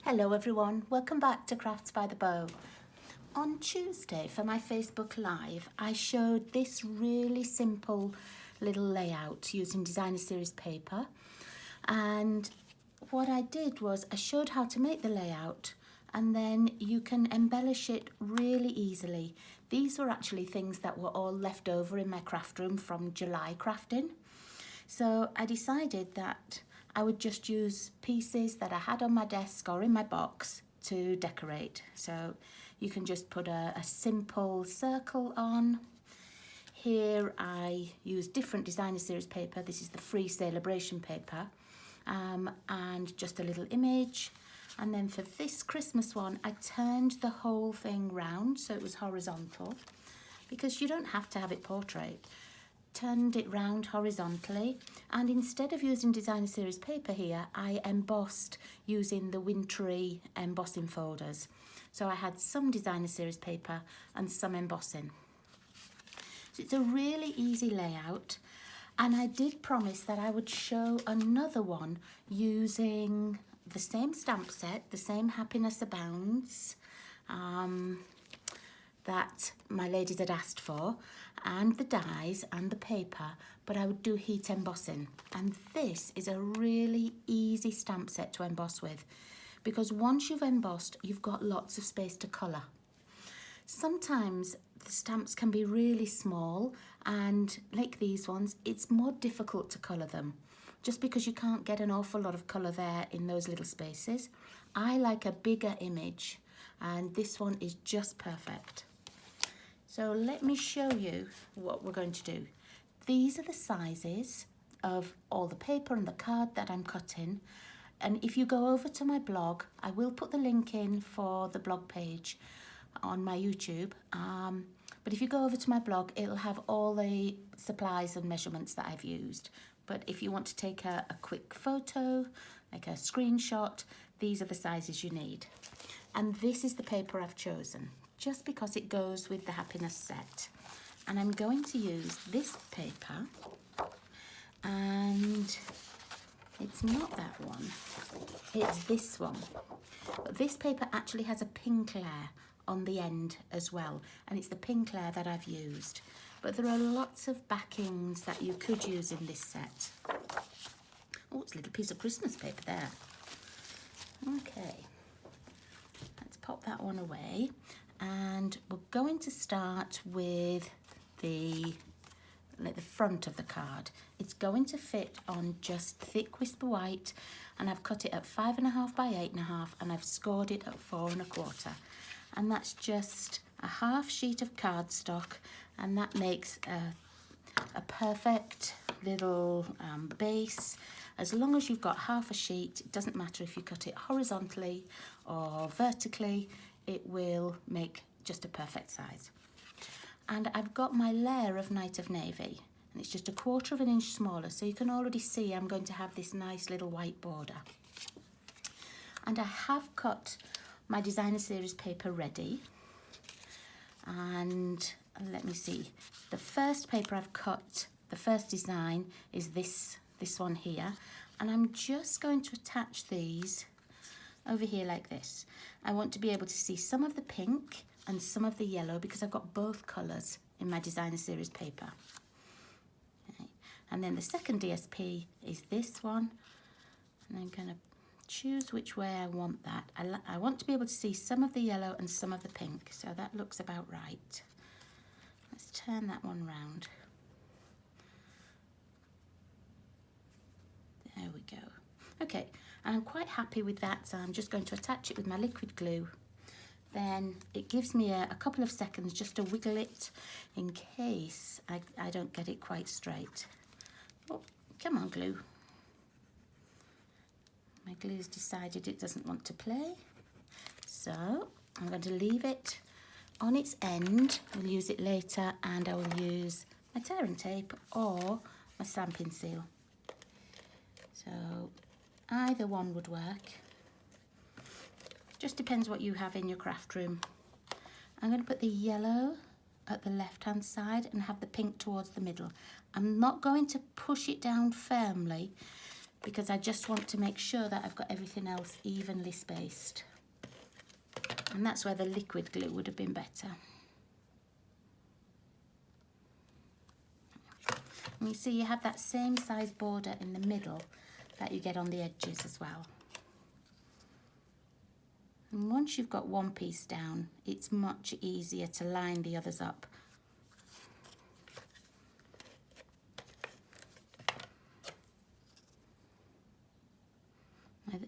Hello everyone, welcome back to Crafts by the Bow. On Tuesday for my Facebook Live, I showed this really simple little layout using designer series paper, and what I did was I showed how to make the layout and then you can embellish it really easily. These were actually things that were all left over in my craft room from July crafting. So I decided that I would just use pieces that I had on my desk or in my box to decorate. So you can just put a simple circle on. Here I use different designer series paper. This is the free celebration paper, and just a little image. And then for this Christmas one, I turned the whole thing round so it was horizontal, because you don't have to have it portrait. Turned it round horizontally, and instead of using designer series paper here, I embossed using the wintry embossing folders. So I had some designer series paper and some embossing. So it's a really easy layout, and I did promise that I would show another one using the same stamp set, the same Happiness Abounds that my ladies had asked for, and the dies and the paper, but I would do heat embossing. And this is a really easy stamp set to emboss with, because once you've embossed, you've got lots of space to colour. Sometimes the stamps can be really small, and like these ones, it's more difficult to colour them, just because you can't get an awful lot of colour there in those little spaces. I like a bigger image, and this one is just perfect. So let me show you what we're going to do. These are the sizes of all the paper and the card that I'm cutting. And if you go over to my blog, I will put the link in for the blog page on my YouTube. But if you go over to my blog, it'll have all the supplies and measurements that I've used. But if you want to take a quick photo, like a screenshot, these are the sizes you need. And this is the paper I've chosen, just because it goes with the happiness set. And I'm going to use this paper, and it's not that one, it's this one. But this paper actually has a pink layer on the end as well, and it's the pink layer that I've used. But there are lots of backings that you could use in this set. Oh, it's a little piece of Christmas paper there. Okay, let's pop that one away. And we're going to start with the front of the card. It's going to fit on just thick Whisper White, and I've cut it at 5.5 by 8.5, and I've scored it at 4.25. And that's just a half sheet of cardstock, and that makes a perfect little base. As long as you've got half a sheet, it doesn't matter if you cut it horizontally or vertically, it will make just a perfect size. And I've got my layer of Night of Navy, and it's just 1/4 inch smaller, so you can already see I'm going to have this nice little white border. And I have cut my designer series paper ready, and let me see, the first paper I've cut, the first design is this one here, and I'm just going to attach these over here like this. I want to be able to see some of the pink and some of the yellow, because I've got both colours in my designer series paper. Okay. And then the second DSP is this one, and I'm going to choose which way I want that. I want to be able to see some of the yellow and some of the pink, so that looks about right. Let's turn that one round. There we go. Okay, and I'm quite happy with that, so I'm just going to attach it with my liquid glue. Then it gives me a couple of seconds just to wiggle it in case I don't get it quite straight. Oh, come on, glue. My glue's decided it doesn't want to play, so I'm going to leave it on its end. I'll use it later, and I will use my tearing tape or my stamping seal. So either one would work. Just depends what you have in your craft room. I'm going to put the yellow at the left hand side and have the pink towards the middle. I'm not going to push it down firmly, because I just want to make sure that I've got everything else evenly spaced. And that's where the liquid glue would have been better. And you see you have that same size border in the middle that you get on the edges as well. And once you've got one piece down, it's much easier to line the others up.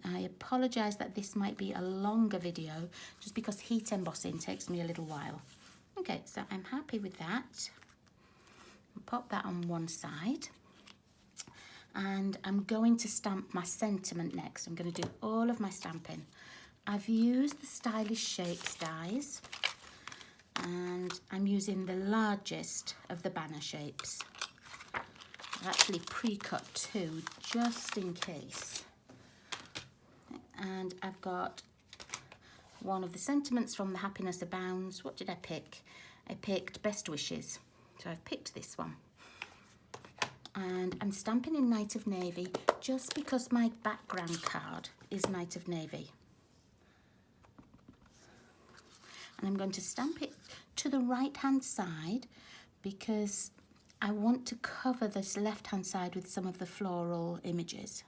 I apologise that this might be a longer video, just because heat embossing takes me a little while. Okay, so I'm happy with that. I'll pop that on one side. And I'm going to stamp my sentiment next. I'm going to do all of my stamping. I've used the Stylish Shapes dies, and I'm using the largest of the banner shapes. I've actually pre-cut two, just in case. And I've got one of the sentiments from the Happiness Abounds. What did I pick? I picked Best Wishes. So I've picked this one. And I'm stamping in Night of Navy just because my background card is Night of Navy. And I'm going to stamp it to the right-hand side because I want to cover this left-hand side with some of the floral images.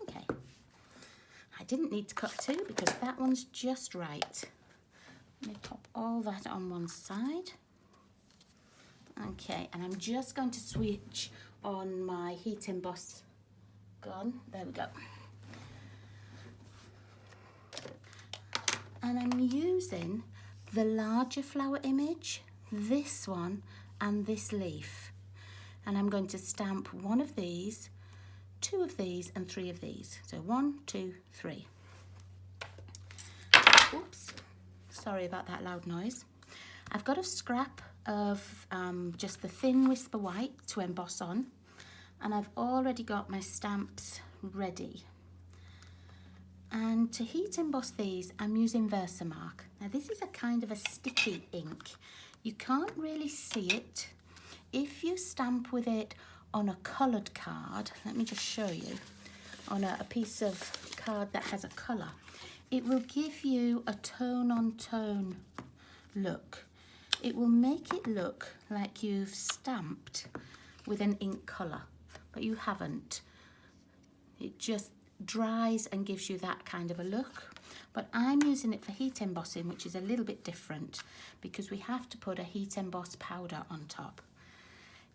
Okay. I didn't need to cut two because that one's just right. Let me pop all that on one side. Okay, and I'm just going to switch on my heat emboss gun. There we go. And I'm using the larger flower image, this one and this leaf. And I'm going to stamp one of these, two of these and three of these. So 1, 2, 3. Oops, sorry about that loud noise. I've got a scrap of just the thin Whisper White to emboss on, and I've already got my stamps ready. And to heat emboss these, I'm using Versamark. Now this is a kind of a sticky ink. You can't really see it. If you stamp with it on a coloured card, let me just show you, on a piece of card that has a colour, it will give you a tone-on-tone look. It will make it look like you've stamped with an ink colour, but you haven't. It just dries and gives you that kind of a look. But I'm using it for heat embossing, which is a little bit different because we have to put a heat emboss powder on top.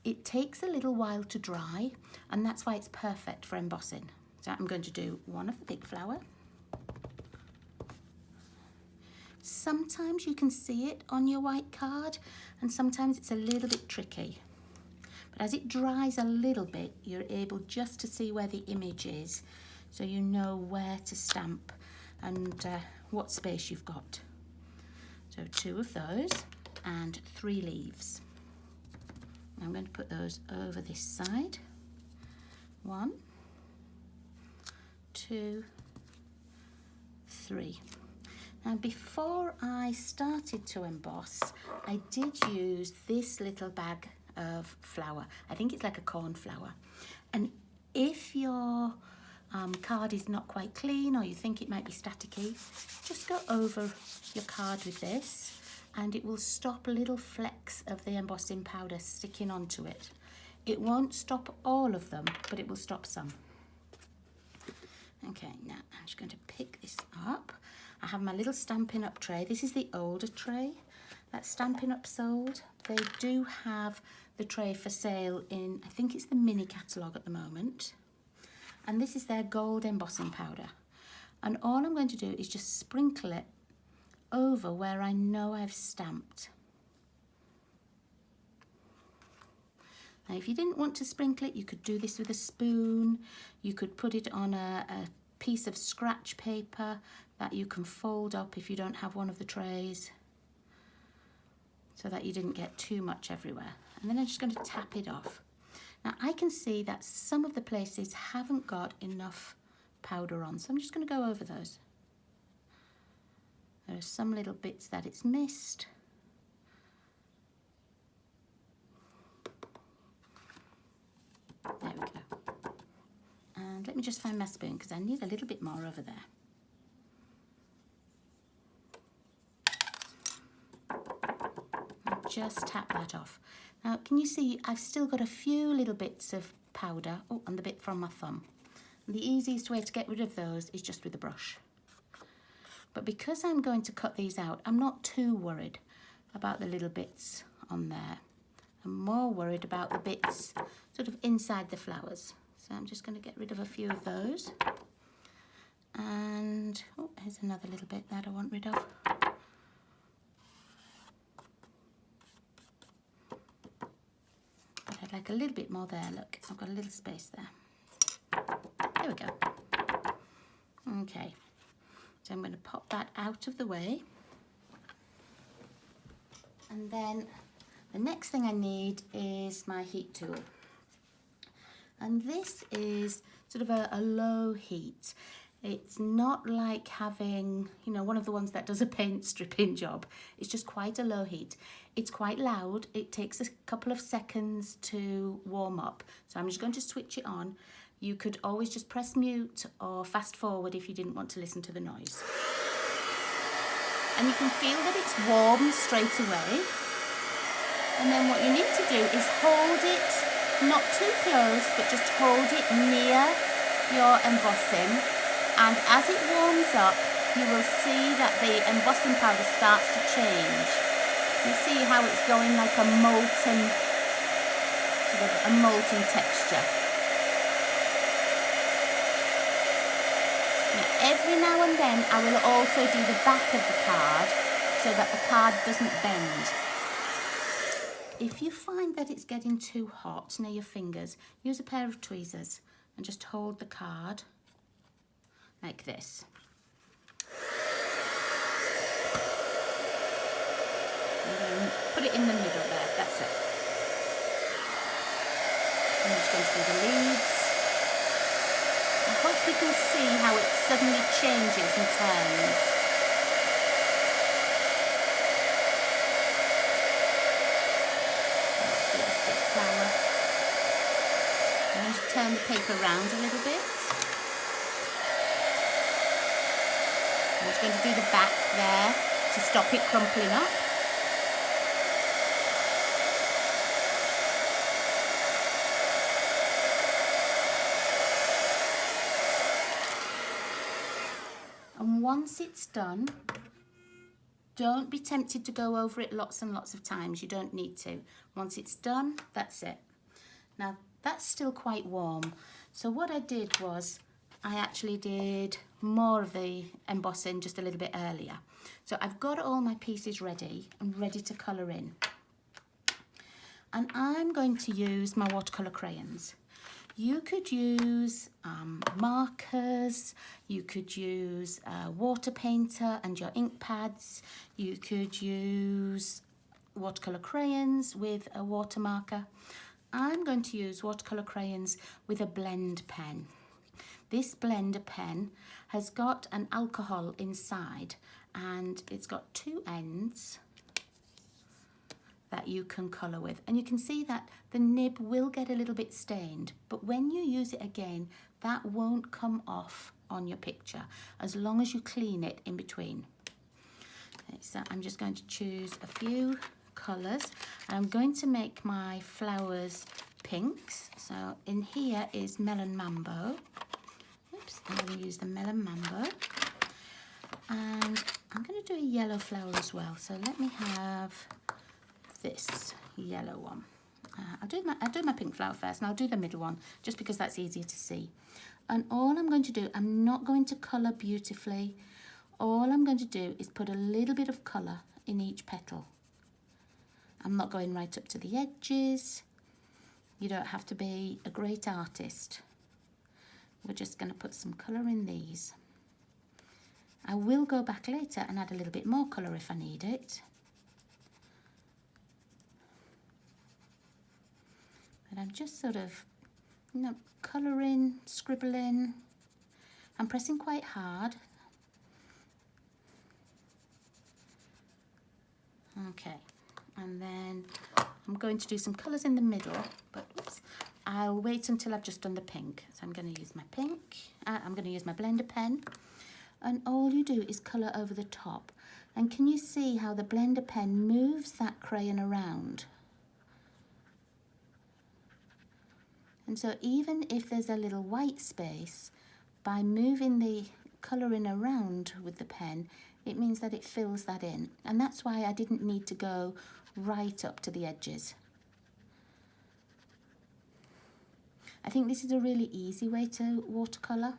It takes a little while to dry, and that's why it's perfect for embossing. So I'm going to do one of the big flower. Sometimes you can see it on your white card, and sometimes it's a little bit tricky. But as it dries a little bit, you're able just to see where the image is, so you know where to stamp and what space you've got. So 2 of those and 3 leaves. I'm going to put those over this side. 1, 2, 3. Now before I started to emboss, I did use this little bag of flour. I think it's like a cornflour. And if your card is not quite clean or you think it might be staticky, just go over your card with this and it will stop little flecks of the embossing powder sticking onto it. It won't stop all of them, but it will stop some. Okay, now I'm just going to pick this up. I have my little Stampin' Up tray. This is the older tray that Stampin' Up sold. They do have the tray for sale in, I think it's the mini catalogue at the moment. And this is their gold embossing powder. And all I'm going to do is just sprinkle it over where I know I've stamped. Now if you didn't want to sprinkle it, you could do this with a spoon. You could put it on a piece of scratch paper that you can fold up if you don't have one of the trays, so that you didn't get too much everywhere. And then I'm just going to tap it off. Now I can see that some of the places haven't got enough powder on, so I'm just going to go over those. There are some little bits that it's missed. And let me just find my spoon because I need a little bit more over there. Just tap that off. Now, can you see I've still got a few little bits of powder, oh, and the bit from my thumb. And the easiest way to get rid of those is just with a brush. But because I'm going to cut these out, I'm not too worried about the little bits on there. I'm more worried about the bits sort of inside the flowers. So I'm just going to get rid of a few of those. And, oh, here's another little bit that I want rid of. But I'd like a little bit more there, look. I've got a little space there. There we go. Okay. So I'm going to pop that out of the way. And then the next thing I need is my heat tool. And this is sort of a low heat. It's not like having, you know, one of the ones that does a paint stripping job. It's just quite a low heat. It's quite loud. It takes a couple of seconds to warm up. So I'm just going to switch it on. You could always just press mute or fast forward if you didn't want to listen to the noise. And you can feel that it's warm straight away. And then what you need to do is hold it, not too close, but just hold it near your embossing. And as it warms up, you will see that the embossing powder starts to change. You see how it's going like a molten, sort of a molten texture. Now, every now and then I will also do the back of the card so that the card doesn't bend. If you find that it's getting too hot near your fingers, use a pair of tweezers and just hold the card like this. And then put it in the middle there, that's it. I'm just going to do the leaves. I hope you can see how it suddenly changes and turns. Flower. I'm going to turn the paper around a little bit. I'm just going to do the back there to stop it crumpling up. And once it's done, don't be tempted to go over it lots and lots of times. You don't need to. Once it's done, that's it. Now, that's still quite warm. So what I did was I actually did more of the embossing just a little bit earlier. So I've got all my pieces ready and ready to colour in. And I'm going to use my watercolour crayons. You could use markers, you could use a water painter and your ink pads, you could use watercolour crayons with a water marker. I'm going to use watercolour crayons with a blend pen. This blender pen has got an alcohol inside and it's got two ends that you can colour with. And you can see that the nib will get a little bit stained, but when you use it again, that won't come off on your picture as long as you clean it in between. Okay, so I'm just going to choose a few colours and I'm going to make my flowers pinks. So in here is Melon Mambo. Oops, I'm going to use the Melon Mambo. And I'm going to do a yellow flower as well. So let me have this yellow one. I'll do my pink flower first and I'll do the middle one just because that's easier to see. And all I'm going to do, I'm not going to colour beautifully. All I'm going to do is put a little bit of colour in each petal. I'm not going right up to the edges. You don't have to be a great artist. We're just going to put some colour in these. I will go back later and add a little bit more colour if I need it. But I'm just sort of, you know, colouring, scribbling. I'm pressing quite hard. Okay, and then I'm going to do some colours in the middle, but oops, I'll wait until I've just done the pink. So I'm going to use my pink. I'm going to use my blender pen. And all you do is colour over the top. And can you see how the blender pen moves that crayon around? And so even if there's a little white space, by moving the colouring around with the pen, it means that it fills that in. And that's why I didn't need to go right up to the edges. I think this is a really easy way to watercolour,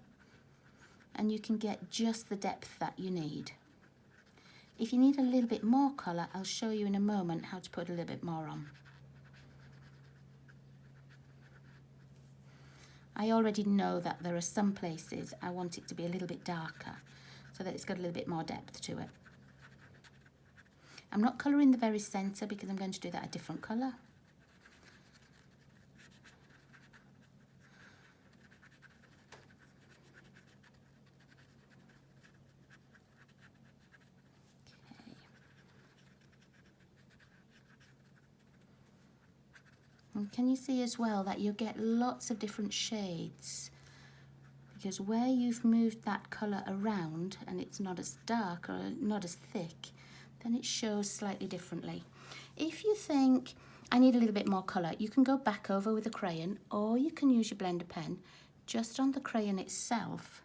and you can get just the depth that you need. If you need a little bit more colour, I'll show you in a moment how to put a little bit more on. I already know that there are some places I want it to be a little bit darker, so that it's got a little bit more depth to it. I'm not colouring the very centre because I'm going to do that a different colour. And can you see as well that you get lots of different shades? Because where you've moved that colour around and it's not as dark or not as thick, then it shows slightly differently. If you think, I need a little bit more colour, you can go back over with a crayon, or you can use your blender pen just on the crayon itself.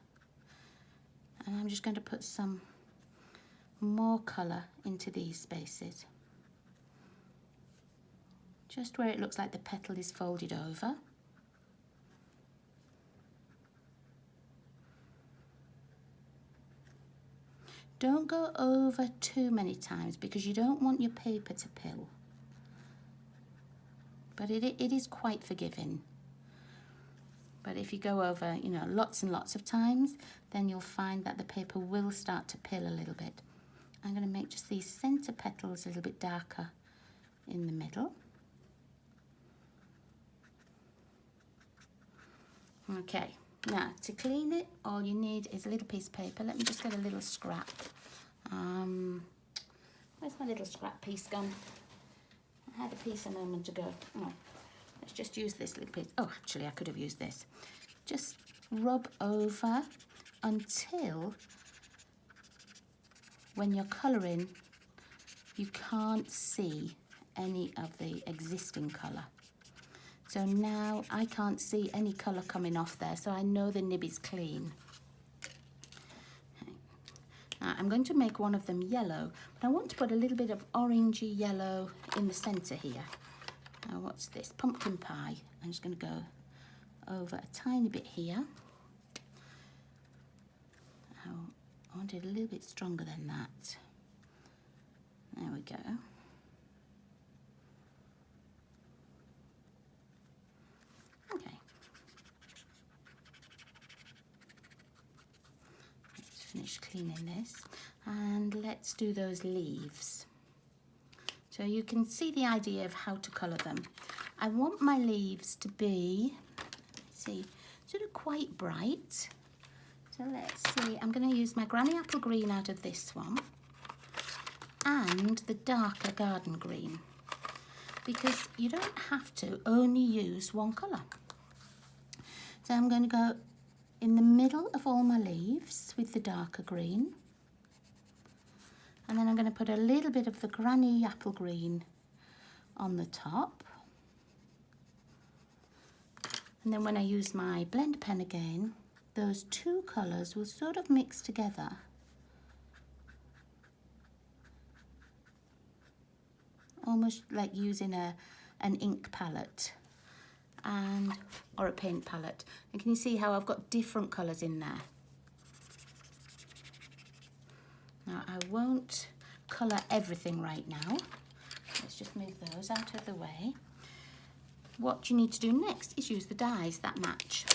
And I'm just going to put some more colour into these spaces. Just where it looks like the petal is folded over. Don't go over too many times because you don't want your paper to pill. But it is quite forgiving. But if you go over, you know, lots and lots of times, then you'll find that the paper will start to pill a little bit. I'm going to make just these centre petals a little bit darker in the middle. Okay, now to clean it, all you need is a little piece of paper. Let me just get a little scrap. Where's my little scrap piece gone? I had a piece a moment ago. Oh, let's just use this little piece. Oh, actually, I could have used this. Just rub over until when you're colouring, you can't see any of the existing colour. So now I can't see any colour coming off there, so I know the nib is clean. Okay. Now I'm going to make one of them yellow, but I want to put a little bit of orangey yellow in the centre here. Now what's this? Pumpkin pie. I'm just going to go over a tiny bit here. Oh, I want it a little bit stronger than that. There we go. Okay. Let's finish cleaning this and let's do those leaves. So you can see the idea of how to colour them. I want my leaves to be, let's see, sort of quite bright. So let's see, I'm going to use my granny apple green out of this one and the darker garden green, because you don't have to only use one colour. So I'm going to go in the middle of all my leaves with the darker green, and then I'm going to put a little bit of the granny apple green on the top, and then when I use my blender pen again, those two colours will sort of mix together. Almost like using an ink palette or a paint palette. And can you see how I've got different colours in there? Now I won't colour everything right now. Let's just move those out of the way. What you need to do next is use the dies that match.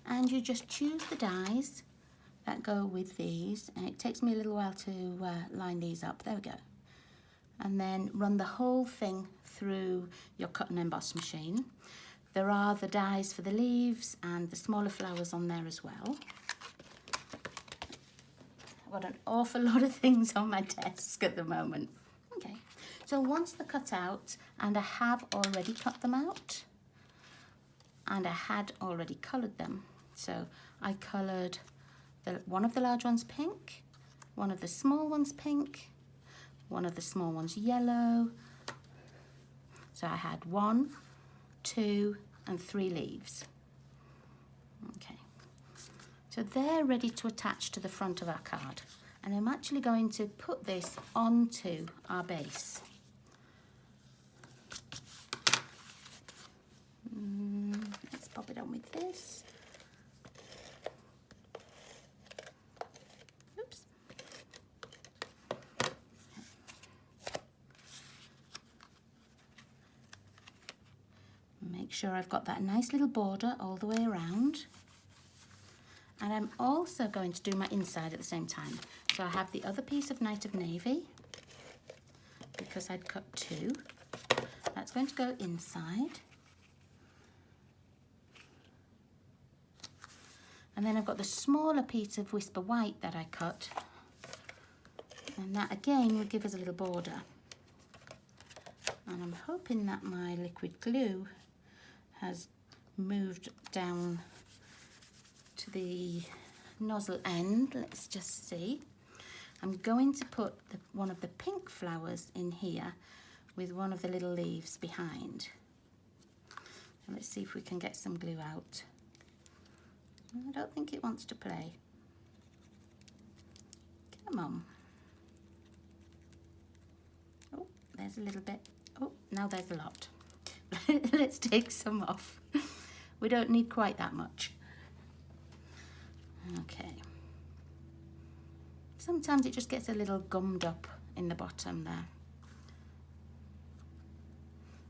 And you just choose the dies that go with these. And it takes me a little while to line these up. There we go. And then run the whole thing through your cut and emboss machine. There are the dies for the leaves and the smaller flowers on there as well. I've got an awful lot of things on my desk at the moment. Okay, So once they're cut out, and I have already cut them out, and I had already coloured them. So I coloured one of the large ones pink, one of the small ones pink, one of the small ones yellow. So I had 1, 2 and 3 leaves. Okay, so they're ready to attach to the front of our card. And I'm actually going to put this onto our base. Let's pop it on with this. Oops. Make sure I've got that nice little border all the way around. And I'm also going to do my inside at the same time. So I have the other piece of Night of Navy, because I'd cut 2. That's going to go inside. And then I've got the smaller piece of Whisper White that I cut. And that again would give us a little border. And I'm hoping that my liquid glue has moved down to the nozzle end. Let's just see. I'm going to put one of the pink flowers in here with one of the little leaves behind. And let's see if we can get some glue out. I don't think it wants to play. Come on. Oh, there's a little bit. Oh, now there's a lot. Let's take some off. We don't need quite that much. Okay. Sometimes it just gets a little gummed up in the bottom there.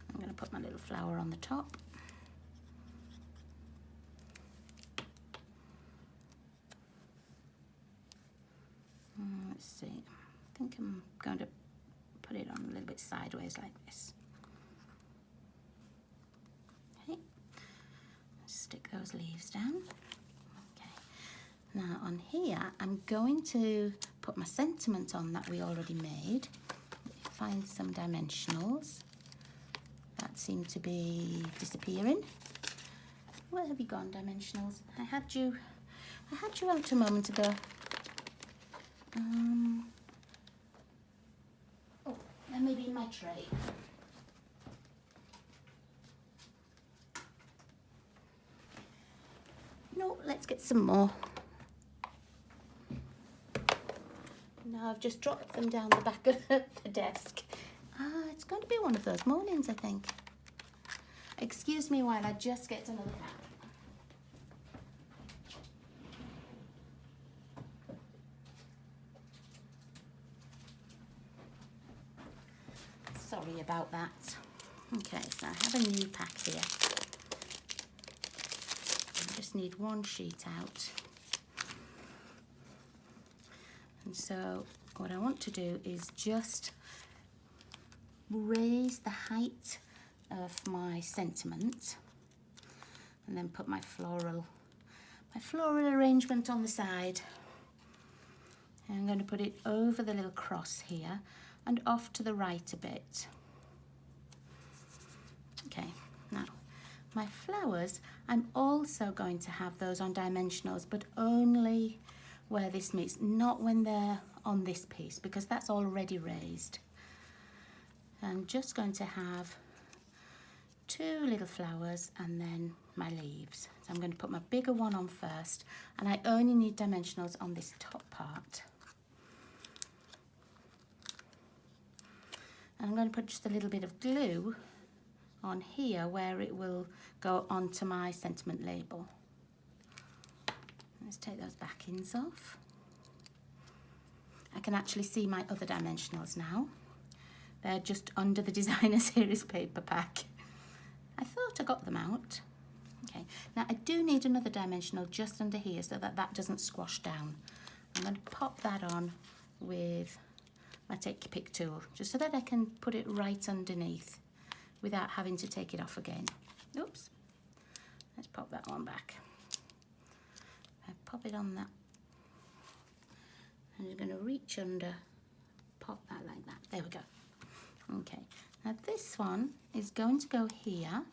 I'm going to put my little flower on the top. Let's see. I think I'm going to put it on a little bit sideways like this. Okay. Stick those leaves down. Now on here, I'm going to put my sentiment on that we already made. Find some dimensionals that seem to be disappearing. Where have you gone, dimensionals? I had you out a moment ago. Oh, they're maybe in my tray. No, let's get some more. Now I've just dropped them down the back of the desk. It's going to be one of those mornings, I think. Excuse me while I just get another cap. Sorry about that. Okay, so I have a new pack here. I just need one sheet out. And so what I want to do is just raise the height of my sentiment and then put my floral arrangement on the side. And I'm going to put it over the little cross here and off to the right a bit. Okay, now my flowers, I'm also going to have those on dimensionals, but only where this meets, not when they're on this piece, because that's already raised. I'm just going to have 2 little flowers and then my leaves. So I'm going to put my bigger one on first, and I only need dimensionals on this top part. And I'm going to put just a little bit of glue on here where it will go onto my sentiment label. Let's take those backings off. I can actually see my other dimensionals now. They're just under the designer series paper pack. I thought I got them out. Okay, now I do need another dimensional just under here so that that doesn't squash down. I'm going to pop that on with my Take Your Pick tool, just so that I can put it right underneath without having to take it off again. Oops. Let's pop that one back. I pop it on that. I'm just going to reach under, pop that like that. There we go. Okay, now this one is going to go here.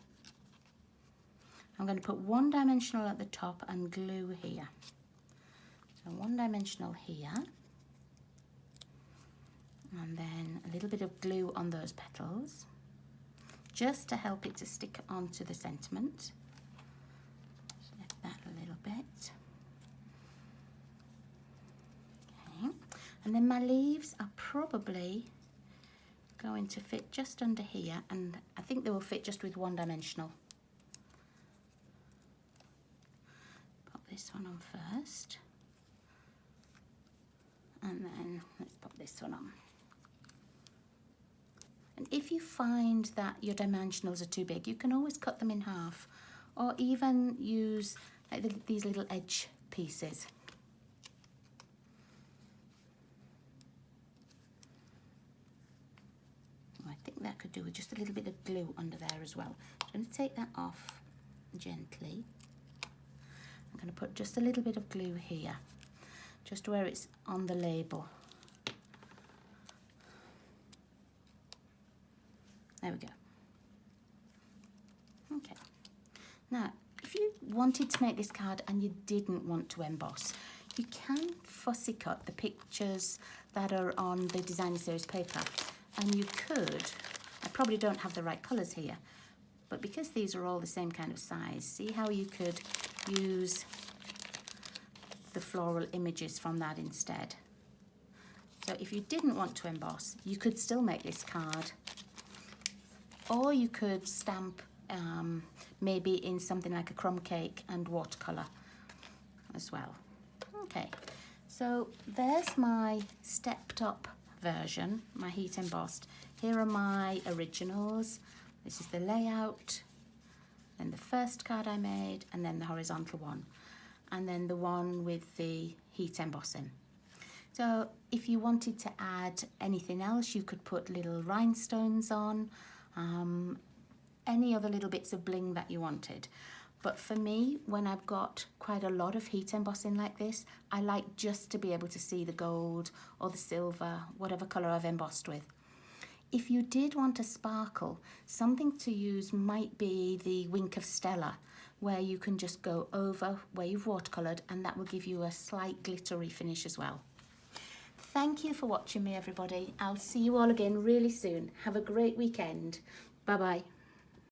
I'm going to put one dimensional at the top and glue here. So one dimensional here. And then a little bit of glue on those petals, just to help it to stick onto the sentiment. Just lift that a little bit. Okay, and then my leaves are probably going to fit just under here, and I think they will fit just with one dimensional. Pop this one on first, and then let's pop this one on. And if you find that your dimensionals are too big, you can always cut them in half, or even use like these little edge pieces. I think that could do with just a little bit of glue under there as well. I'm going to take that off gently. I'm going to put just a little bit of glue here, just where it's on the label. There we go. Okay. Now, if you wanted to make this card and you didn't want to emboss, you can fussy cut the pictures that are on the designer series paper. And you could, I probably don't have the right colours here, but because these are all the same kind of size, see how you could use the floral images from that instead. So if you didn't want to emboss, you could still make this card. Or you could stamp maybe in something like a crumb cake and watercolour as well. Okay, so there's my stepped up version, my heat embossed. Here are my originals. This is the layout, then the first card I made, and then the horizontal one, and then the one with the heat embossing. So if you wanted to add anything else, you could put little rhinestones on, any other little bits of bling that you wanted. But for me, when I've got quite a lot of heat embossing like this, I like just to be able to see the gold or the silver, whatever colour I've embossed with. If you did want a sparkle, something to use might be the Wink of Stella, where you can just go over where you've watercoloured, and that will give you a slight glittery finish as well. Thank you for watching me, everybody. I'll see you all again really soon. Have a great weekend. Bye-bye.